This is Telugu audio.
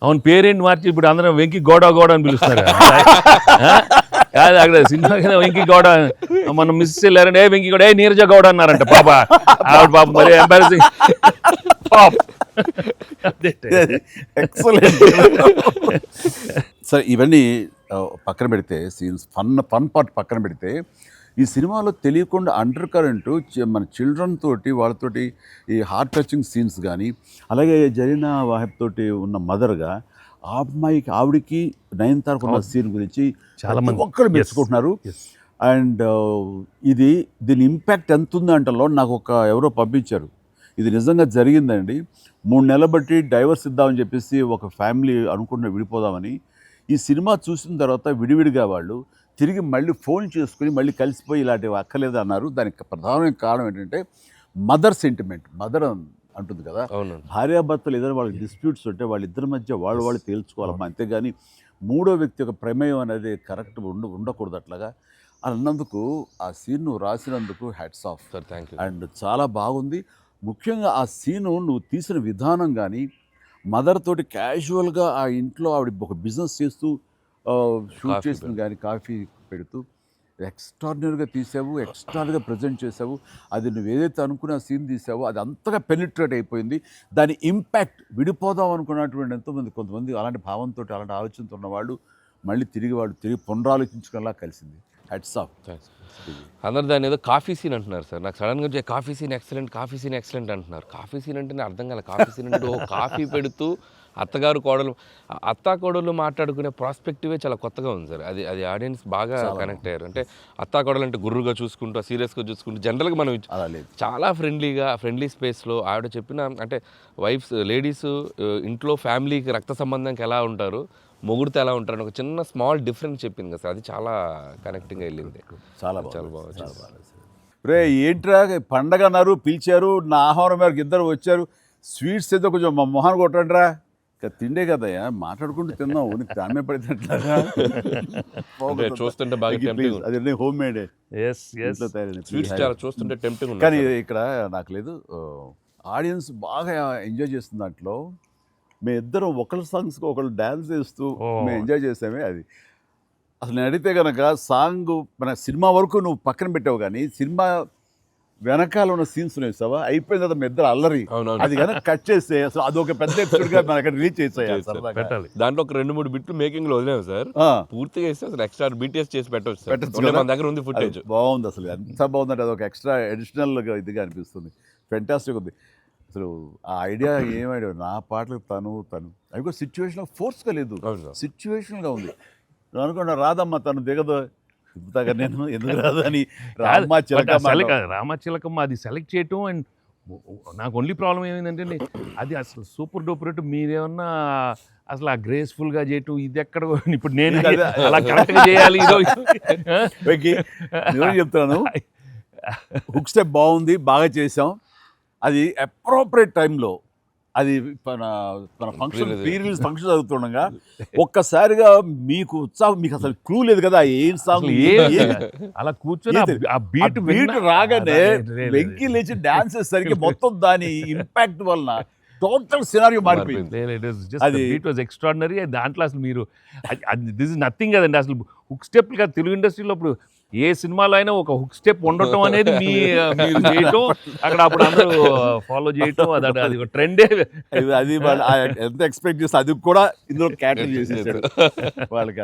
అవును, పేరేంటి మార్చి ఇప్పుడు అందరం వెంకి గౌడ గౌడ అని పిలుస్తారు కాదు అక్కడ సినిమా వెంకి గౌడ మనం మిస్ వెళ్ళారంటే వెంకి గౌడ నీరజ గౌడ అన్నారంట పాప ఆవిడ పాప మరి ఎంబారసింగ్ ఎక్సలెంట్. సరే ఇవన్నీ పక్కన పెడితే సీన్స్ ఫన్ పార్ట్ పక్కన పెడితే ఈ సినిమాలో తెలియకుండా అండర్ కరెంట్ మన చిల్డ్రన్ తోటి వాళ్ళతోటి ఈ హార్ట్ టచింగ్ సీన్స్ కానీ అలాగే జరీనా వాహిబ్ తోటి ఉన్న మదర్గా ఆ అమ్మాయికి ఆవిడికి నయనతారకు ఉన్న సీన్ గురించి చాలా మంది ఒక్కరు మెచ్చుకుంటున్నారు. అండ్ దీని ఇంపాక్ట్ ఎంత ఉందంటలో నాకు ఎవరో పంపించారు, ఇది నిజంగా జరిగిందండి. 3 నెలలు బట్టి డైవర్స్ ఇద్దామని చెప్పేసి ఒక ఫ్యామిలీ అనుకుంటున్న విడిపోదామని, ఈ సినిమా చూసిన తర్వాత విడివిడిగా వాళ్ళు తిరిగి మళ్ళీ ఫోన్ చేసుకుని మళ్ళీ కలిసిపోయి ఇలాంటివి అక్కర్లేదు అన్నారు. దానికి ప్రధానమైన కారణం ఏంటంటే మదర్ సెంటిమెంట్. మదర్ అంటుంది కదా, భార్యాభర్తలు ఏదైనా వాళ్ళకి డిస్ప్యూట్స్ ఉంటే వాళ్ళిద్దరి మధ్య వాళ్ళు తేల్చుకోవాలమ్మా, అంతేగాని మూడో వ్యక్తి యొక్క ప్రమేయం అనేది కరెక్ట్ ఉండకూడదు. అట్లాగా అన్నందుకు ఆ సీన్ నువ్వు రాసినందుకు hats off sir, thank you. And చాలా బాగుంది. ముఖ్యంగా ఆ సీను నువ్వు తీసిన విధానం కానీ, మదర్ తోటి క్యాజువల్గా ఆ ఇంట్లో ఆవిడ ఒక బిజినెస్ చేస్తూ షూట్ చేసిన కానీ కాఫీ పెడుతూ ఎక్స్ట్రాడినరీగా తీసావు, ఎక్స్ట్రాడినరీగా ప్రజెంట్ చేసావు. అది నువ్వు ఏదైతే అనుకున్న సీన్ తీసావో అది అంతగా పెనిట్రేట్ అయిపోయింది. దాని ఇంపాక్ట్ విడిపోదాం అనుకున్నటువంటి కొంతమంది అలాంటి భావంతో అలాంటి ఆలోచనతో ఉన్నవాళ్ళు మళ్ళీ తిరిగి పునరాలోచించుకునేలా కలిసింది. Hats off. అందరు దాన్ని ఏదో కాఫీ సీన్ అంటున్నారు సార్. నాకు సడన్గా వచ్చే కాఫీ సీన్ ఎక్సలెంట్ అంటున్నారు. కాఫీ సీన్ అంటే అర్థం కాలే. కాఫీ సీన్ అంటే కాఫీ పెడుతూ అత్తగారు కోడలు మాట్లాడుకునే ప్రాస్పెక్టివే చాలా కొత్తగా ఉంది సార్. అది ఆడియన్స్ బాగా కనెక్ట్ అయ్యారు. అంటే కోడలు అంటే గుర్రుగా చూసుకుంటూ సీరియస్గా చూసుకుంటూ జనరల్గా మనం చాలా ఫ్రెండ్లీ స్పేస్లో ఆవిడ చెప్పిన అంటే లేడీస్ ఇంట్లో ఫ్యామిలీకి రక్త సంబంధంకి ఎలా ఉంటారు, మొగుడితో ఎలా ఉంటారని ఒక చిన్న స్మాల్ డిఫరెన్స్ చెప్పింది కదా సార్. అది చాలా కనెక్టింగ్గా వెళ్ళింది. చాలా బాగా. రే ఏంట్రా పండగ అన్నారు, పిలిచారు, నా ఆహారం మేరకు ఇద్దరు వచ్చారు, స్వీట్స్ ఏదో కొంచెం మా మొహాన్ని కొట్టండిరా. ఇక తిండే కదయ్యా, మాట్లాడుకుంటూ తిన్నావు, నీకు దామే పడినట్లాగా చూస్తుంటే బాగా అది హోమ్ మేడ్ చూస్తుంటే టెంప్టింగ్. కానీ ఇక్కడ నాకు లేదు, ఆడియన్స్ బాగా ఎంజాయ్ చేస్తున్న దాంట్లో మేము ఇద్దరం ఒకళ్ళ సాంగ్స్కి ఒకళ్ళు డ్యాన్స్ చేస్తూ మేము ఎంజాయ్ చేసామే. అది అసలు నేను అడిగితే కనుక సాంగ్ మన సినిమా వరకు నువ్వు పక్కన పెట్టావు, కానీ సినిమా వెనకాల ఉన్న సీన్స్ వేసావా అయిపోయిన తర్వాత మీ ఇద్దరు అల్లరి అది కనుక కట్ చేస్తే అసలు అదొక పెద్ద ఎపిసోడ్గా మన అక్కడ రిలీజ్ చేసేయాలి. దాంట్లో ఒక 2-3 బిట్లు మేకింగ్ లో వదిలేము సార్. పూర్తిగా వేస్తే అసలు ఎక్స్ట్రా బీటీఎస్ చేసి పెట్టచ్చు. మన దగ్గర ఉంది ఫుటేజ్. బాగుంది, అసలు ఎంత బాగుందంటే అదొక ఎక్స్ట్రా అడిషనల్గా ఇదిగా అనిపిస్తుంది. ఫెంటాస్టిక్ ఉంది అసలు. ఆ ఐడియా ఏమైనా నా పాటలకు తను అవి కూడా సిచ్యువేషనల్ ఫోర్స్గా లేదు, సిచ్యువేషనల్గా ఉంది. నువ్వు అనుకున్నా రాదమ్మా తను దిగదు, నేను ఎందుకు రాదు అని రామచిలకమ్మ అది సెలెక్ట్ చేయటం. అండ్ నాకు ఓన్లీ ప్రాబ్లం ఏమైందంటే అది అసలు సూపర్ డూపర్ రేటు. మీరేమన్నా అసలు ఆ గ్రేస్ఫుల్గా చేయటం ఇది ఎక్కడ ఇప్పుడు నేను అలా కరెక్ట్గా చేయాలి. చెప్తాను, హుక్ స్టెప్ బాగుంది, బాగా చేసాం. అది అప్రోప్రియేట్ టైంలో అది మన ఫంక్షన్ ప్రీ-రిలీజ్ ఫంక్షన్ జరుగుతుండగా ఒక్కసారిగా మీకు ఉత్సాహం, మీకు అసలు క్లూ లేదు కదా ఏం సాంగ్ అలా కూర్చొని ఆ బీట్ రాగానే వెంకీ లేచి డాన్స్ చేసేసరికి మొత్తం దాని ఇంపాక్ట్ వలన టోటల్ సినారియో మారిపోయింది. అది ఇట్ వాజ్ ఎక్స్ట్రాడినరీ. దాంట్లో అసలు మీరు దిస్ ఇస్ నథింగ్ కదండి. అసలు హుక్ స్టెప్ కాదు, తెలుగు ఇండస్ట్రీలో ఇప్పుడు ఏ సినిమాలో అయినా ఒక హుక్ స్టెప్ ఉండటం అనేది మీరు చేయటం, అక్కడ అప్పుడు అందరూ ఫాలో చేయటం, అది ఒక ట్రెండే. అది ఎంత ఎక్స్పెక్ట్ చేస్తే అది కూడా ఇందులో క్యాటర్ చేసేసాడు వాళ్ళకి.